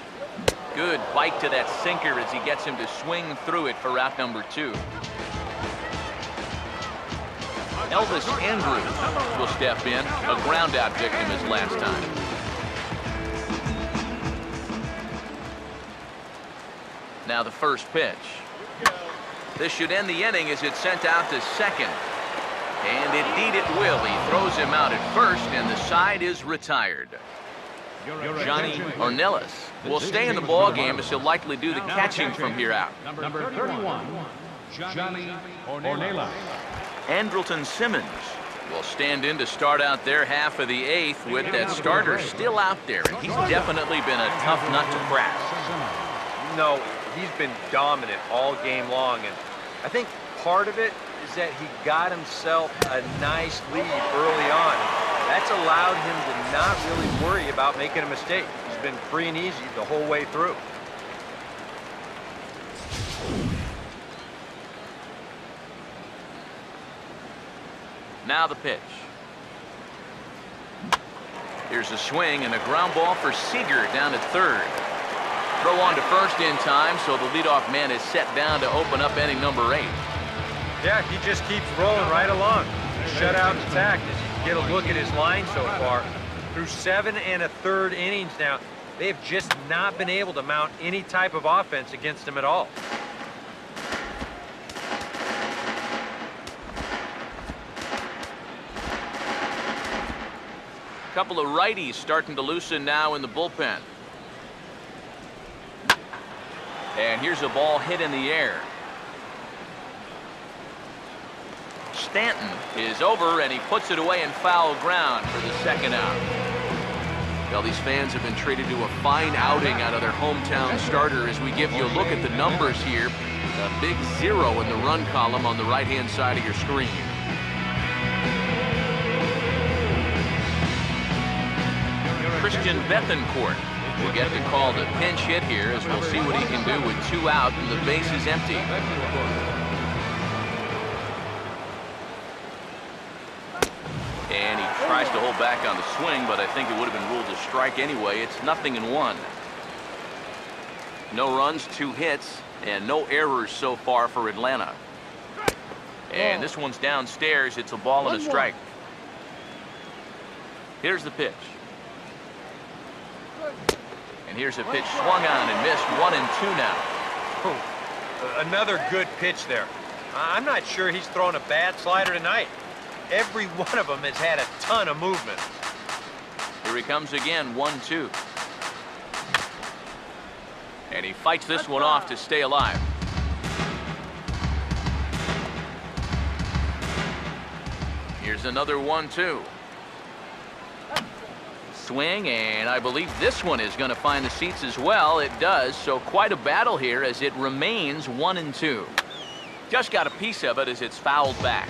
Good bite to that sinker as he gets him to swing through it for out number 2. Elvis Andrews will step in, a ground-out victim his last time. Now the first pitch. This should end the inning as it's sent out to second. And indeed it will. He throws him out at first, and the side is retired. Johnny Ornelas will stay in the ball game as he'll likely do the catching from here out. Number 31, Johnny Ornelas. Andrelton Simmons will stand in to start out their half of the 8th with that starter still out there. And he's definitely been a tough nut to crack. No, he's been dominant all game long, and I think part of it is that he got himself a nice lead early on. That's allowed him to not really worry about making a mistake. He's been free and easy the whole way through. Now the pitch. Here's a swing and a ground ball for Seager down at third. Throw on to first in time, so the leadoff man is set down to open up inning number 8. Yeah, he just keeps rolling right along. Shutout intact as you get a look at his line so far. Through 7 1/3 innings now, they have just not been able to mount any type of offense against him at all. A couple of righties starting to loosen now in the bullpen. And here's a ball hit in the air. Stanton is over, and he puts it away in foul ground for the second out. Well, these fans have been treated to a fine outing out of their hometown starter as we give you a look at the numbers here. A big 0 in the run column on the right-hand side of your screen. Christian Bethancourt will get the call to pinch hit here as we'll see what he can do with 2 out and the base is empty. And he tries to hold back on the swing, but I think it would have been ruled a strike anyway. It's 0-1. No runs, 2 hits, and no errors so far for Atlanta. And this one's downstairs. It's a ball and a strike. Here's the pitch. And here's a pitch swung on and missed. 1-2 now. Another good pitch there. I'm not sure he's thrown a bad slider tonight. Every one of them has had a ton of movement. Here he comes again, 1-2. And he fights this one off to stay alive. Here's another 1-2. Swing, and I believe this one is going to find the seats as well. It does, so quite a battle here as it remains 1-2. Just got a piece of it as it's fouled back.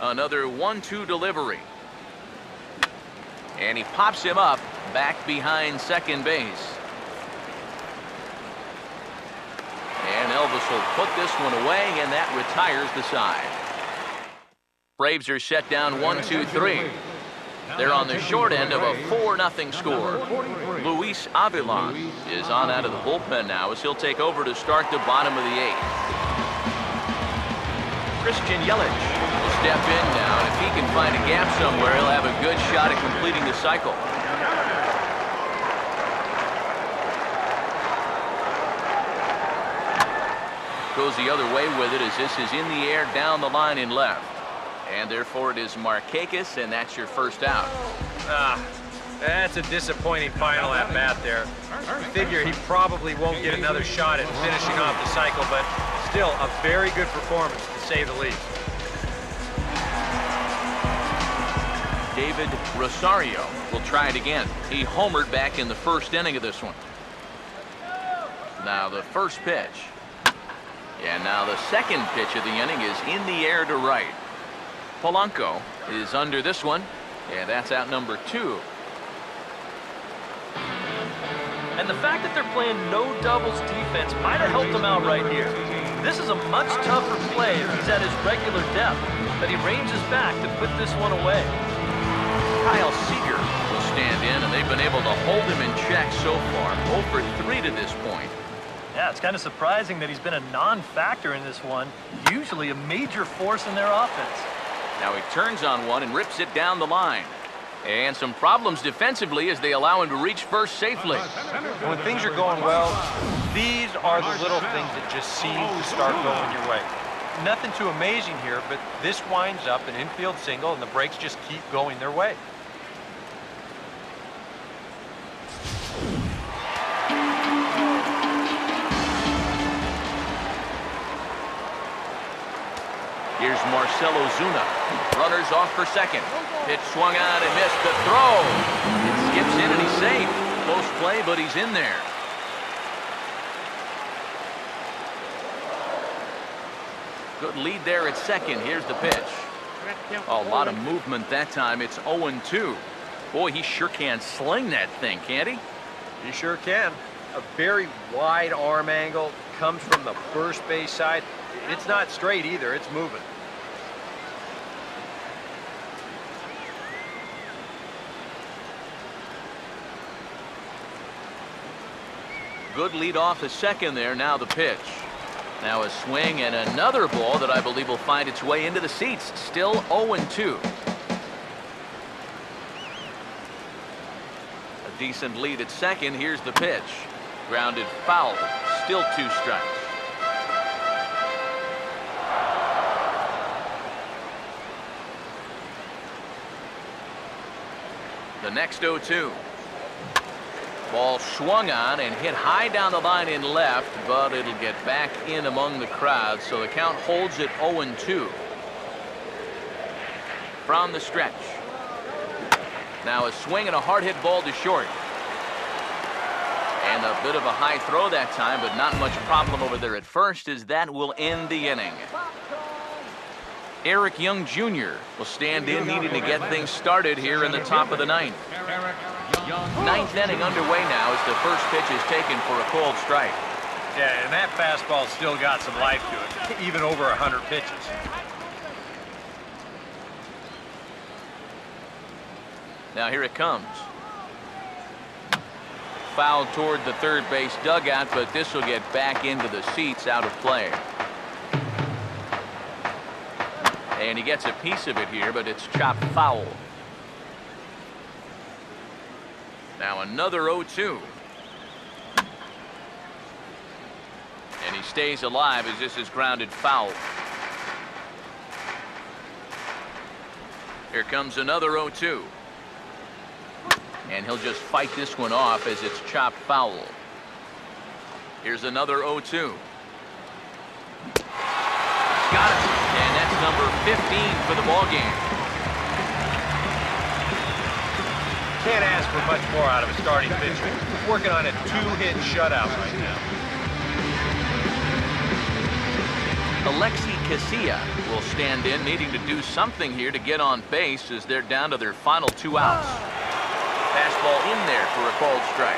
Another 1-2 delivery. And he pops him up back behind second base. And Elvis will put this one away, and that retires the side. Braves are set down 1-2-3. They're on the short end of a 4-0 score. Luis Avilan is on out of the bullpen now as he'll take over to start the bottom of the 8th. Christian Yelich will step in now, and if he can find a gap somewhere, he'll have a good shot at completing the cycle. Goes the other way with it as this is in the air down the line in left. And therefore it is Markakis, and that's your first out. That's a disappointing final at bat there. I figure he probably won't get another shot at finishing off the cycle, but still a very good performance to say the least. David Rosario will try it again. He homered back in the first inning of this one. Now the first pitch. And now the second pitch of the inning is in the air to right. Polanco is under this one, and that's out number 2. And the fact that they're playing no doubles defense might have helped him out right here. This is a much tougher play if he's at his regular depth, but he ranges back to put this one away. Kyle Seager will stand in, and they've been able to hold him in check so far. 0 for 3 to this point. Yeah, it's kind of surprising that he's been a non-factor in this one, usually a major force in their offense. Now he turns on one and rips it down the line. And some problems defensively as they allow him to reach first safely. When things are going well, these are the little things that just seem to start going your way. Nothing too amazing here, but this winds up an infield single, and the breaks just keep going their way. Here's Marcell Ozuna. Runners off for second. Pitch swung on and missed the throw. It skips in and he's safe. Close play, but he's in there. Good lead there at second. Here's the pitch. A lot of movement that time. It's 0-2. Boy, he sure can sling that thing, can't he? He sure can. A very wide arm angle. Comes from the first base side. It's not straight either. It's moving. Good lead off the second there. Now the pitch. Now a swing and another ball that I believe will find its way into the seats. Still 0-2. A decent lead at second. Here's the pitch. Grounded foul. Still 2 strikes. The next 0-2. Ball swung on and hit high down the line in left, but it'll get back in among the crowd, so the count holds at 0-2. From the stretch. Now a swing and a hard hit ball to short. And a bit of a high throw that time, but not much problem over there at first, as that will end the inning. Eric Young Jr. will stand in, needing to get things started here in the top of the 9th. 9th inning underway now as the first pitch is taken for a called strike. Yeah, and that fastball still got some life to it, even over 100 pitches. Now here it comes. Foul toward the third base dugout, but this will get back into the seats, out of play. And he gets a piece of it here, but it's chopped foul. Now another 0-2. stays alive as this is grounded foul. Here comes another 0-2. And he'll just fight this one off as it's chopped foul. Here's another 0-2. Got it. And that's number 15 for the ball game. Can't ask for much more out of a starting pitcher. Working on a 2-hit shutout right now. Alexi Casilla will stand in, needing to do something here to get on base as they're down to their final 2 outs. Fastball in there for a called strike.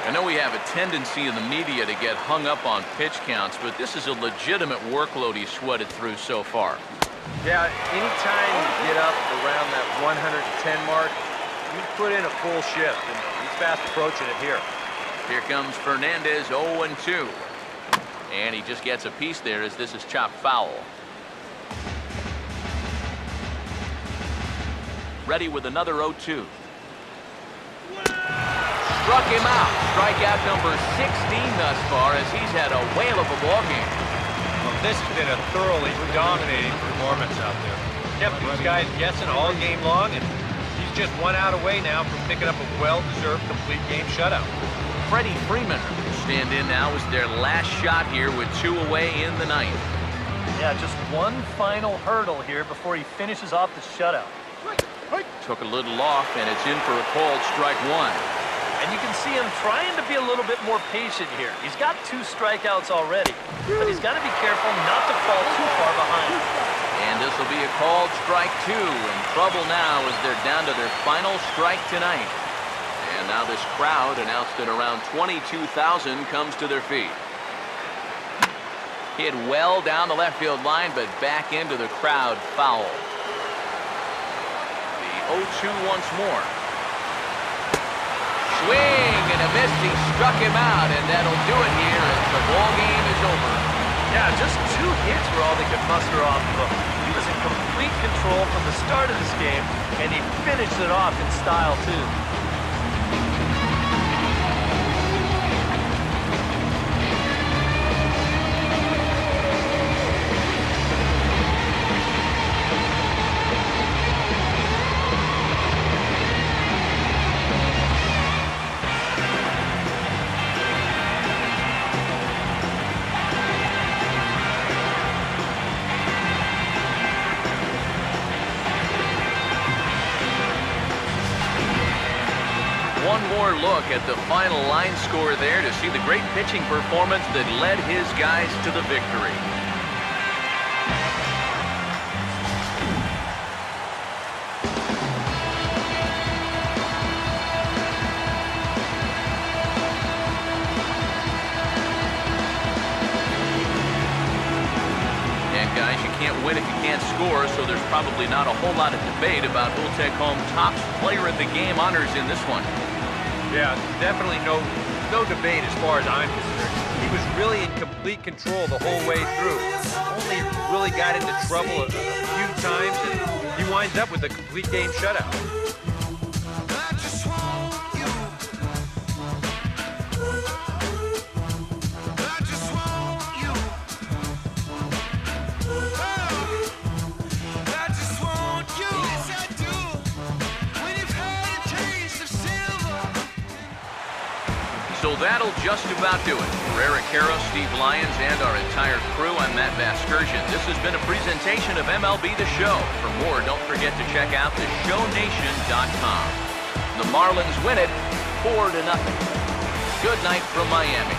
I know we have a tendency in the media to get hung up on pitch counts, but this is a legitimate workload he's sweated through so far. Yeah, anytime you get up around that 110 mark, you put in a full shift, and he's fast approaching it here. Here comes Fernandez, 0-2. And he just gets a piece there as this is chopped foul. Ready with another 0-2. Struck him out. Strikeout number 16 thus far as he's had a whale of a ball game. Well, this has been a thoroughly dominating performance out there. Kept these guys guessing all game long, and he's just 1 out away now from picking up a well-deserved complete game shutout. Freddie Freeman will stand in now as their last shot here with 2 away in the ninth. Yeah, just one final hurdle here before he finishes off the shutout. Took a little off, and it's in for a called strike 1. And you can see him trying to be a little bit more patient here. He's got 2 strikeouts already, but he's got to be careful not to fall too far behind. And this will be a called strike 2. In trouble now as they're down to their final strike tonight. And now this crowd, announced at around 22,000, comes to their feet. Hit well down the left field line, but back into the crowd foul. The 0-2 once more. Swing and a miss. He struck him out, and that'll do it here as the ball game is over. Yeah, just 2 hits were all they could muster off of him. He was in complete control from the start of this game, and he finished it off in style, too. One more look at the final line score there to see the great pitching performance that led his guys to the victory. And guys, you can't win if you can't score, so there's probably not a whole lot of debate about who'll take home top player of the game honors in this one. Yeah, definitely no debate as far as I'm concerned. He was really in complete control the whole way through. Only really got into trouble a few times, and he winds up with a complete game shutout. So that'll just about do it. For Eric Harrow, Steve Lyons, and our entire crew, I'm Matt Vasgersian. This has been a presentation of MLB The Show. For more, don't forget to check out theshownation.com. The Marlins win it 4-0. Good night from Miami.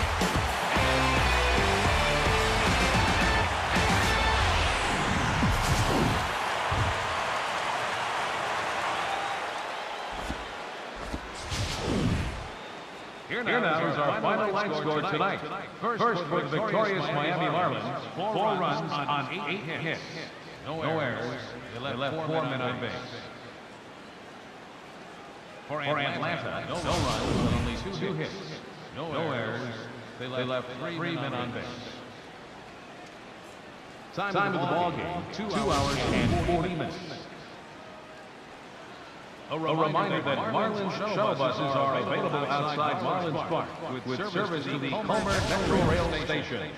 Here now is our final line score tonight. First for the victorious Miami Marlins, 4 runs on 8 hits. No errors. They left 4 men on base. For Atlanta, no runs on only 2 hits. No errors. They left 3 men on base. Time of the ball game, 2 hours and 40 minutes. A reminder that Marlins shuttle buses are available outside Marlins Park with service to the Comer Metro Rail Station.